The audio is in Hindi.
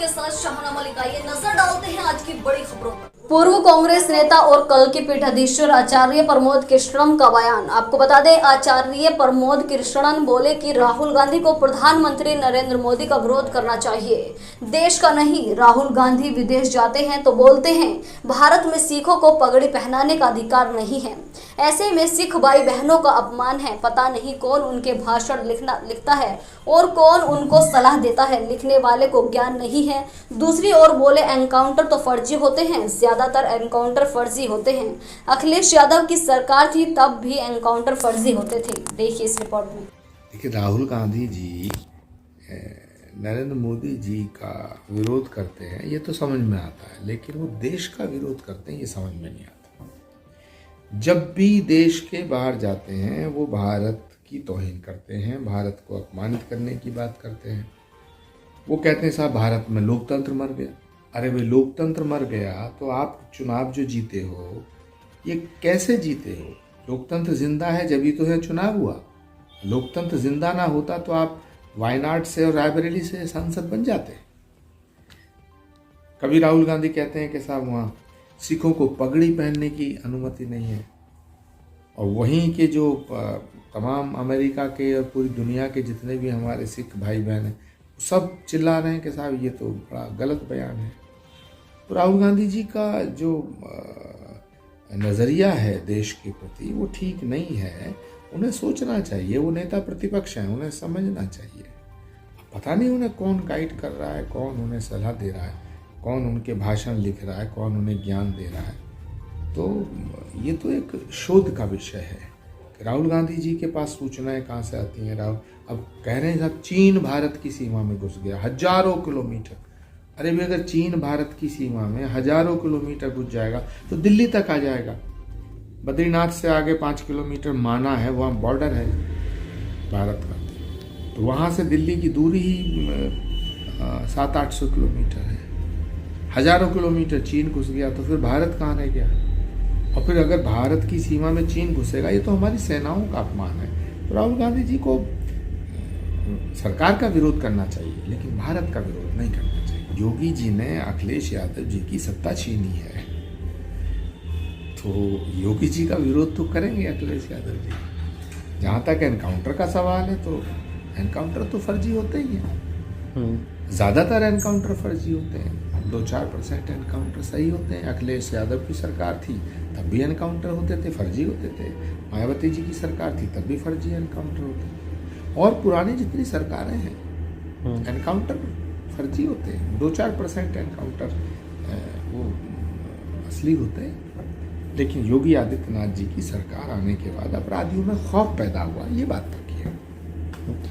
आपके साथ शाहना मलिक। आइए नजर डालते हैं आज की बड़ी खबरों पर। पूर्व कांग्रेस नेता और कल के पीठाधीश्वर आचार्य प्रमोद कृष्णन का बयान। आपको बता दें, आचार्य प्रमोद कृष्णन बोले कि राहुल गांधी को प्रधानमंत्री नरेंद्र मोदी का विरोध करना चाहिए, देश का नहीं। राहुल गांधी विदेश जाते हैं तो बोलते हैं भारत में सिखों को पगड़ी पहनाने का अधिकार नहीं है। ऐसे में सिख भाई बहनों का अपमान है। पता नहीं कौन उनके भाषण लिखता है और कौन उनको सलाह देता है। लिखने वाले को ज्ञान नहीं है। दूसरी ओर बोले एनकाउंटर तो फर्जी होते हैं, ज्यादातर एनकाउंटर फर्जी होते हैं। अखिलेश यादव की सरकार थी तब भी एनकाउंटर फर्जी होते थे। देखिए इस रिपोर्ट में। देखिए, राहुल गांधी जी नरेंद्र मोदी जी का विरोध करते हैं ये तो समझ में आता है, लेकिन वो देश का विरोध करते हैं ये समझ में नहीं आता। जब भी देश के बाहर जाते हैं वो भारत की तौहीन करते हैं, भारत को अपमानित करने की बात करते हैं। वो कहते हैं साहब भारत में लोकतंत्र मर गया। अरे भाई, लोकतंत्र मर गया तो आप चुनाव जो जीते हो ये कैसे जीते हो? लोकतंत्र जिंदा है जब तो है चुनाव हुआ। लोकतंत्र जिंदा ना होता तो आप वायनाड से और रायबरेली से सांसद बन जाते। कभी राहुल गांधी कहते हैं कि साहब वहाँ सिखों को पगड़ी पहनने की अनुमति नहीं है, और वहीं के जो तमाम अमेरिका के और पूरी दुनिया के जितने भी हमारे सिख भाई बहन हैं सब चिल्ला रहे हैं कि साहब ये तो बड़ा गलत बयान है। तो राहुल गांधी जी का जो नज़रिया है देश के प्रति वो ठीक नहीं है। उन्हें सोचना चाहिए, वो नेता प्रतिपक्ष हैं, उन्हें समझना चाहिए। पता नहीं उन्हें कौन गाइड कर रहा है, कौन उन्हें सलाह दे रहा है, कौन उनके भाषण लिख रहा है, कौन उन्हें ज्ञान दे रहा है। तो ये तो एक शोध का विषय है कि राहुल गांधी जी के पास सूचनाएं कहाँ से आती हैं। राहुल अब कह रहे हैं साहब चीन भारत की सीमा में घुस गया हजारों किलोमीटर। अरे भी अगर चीन भारत की सीमा में हजारों किलोमीटर घुस जाएगा तो दिल्ली तक आ जाएगा। बद्रीनाथ से आगे 5 किलोमीटर माना है, वहाँ बॉर्डर है भारत का, तो वहाँ से दिल्ली की दूरी ही 700-800 किलोमीटर है। हजारों किलोमीटर चीन घुस गया तो फिर भारत कहाँ रह गया? और फिर अगर भारत की सीमा में चीन घुसेगा ये तो हमारी सेनाओं का अपमान है। तो राहुल गांधी जी को सरकार का विरोध करना चाहिए, लेकिन भारत का विरोध नहीं करना चाहिए। योगी जी ने अखिलेश यादव जी की सत्ता छीनी है, तो योगी जी का विरोध तो करेंगे अखिलेश यादव जी। जहाँ तक एनकाउंटर का सवाल है तो एनकाउंटर तो फर्जी होते ही हैं। ज़्यादातर एनकाउंटर फर्जी होते हैं, 2-4% एनकाउंटर सही होते हैं। अखिलेश यादव की सरकार थी तब भी एनकाउंटर होते थे, फर्जी होते थे। मायावती जी की सरकार थी तब भी फर्जी एनकाउंटर होते थे। और पुरानी जितनी सरकारें हैं एनकाउंटर फर्जी होते हैं। 2-4% एनकाउंटर वो असली होते हैं। लेकिन योगी आदित्यनाथ जी की सरकार आने के बाद अपराधियों में खौफ पैदा हुआ, ये बात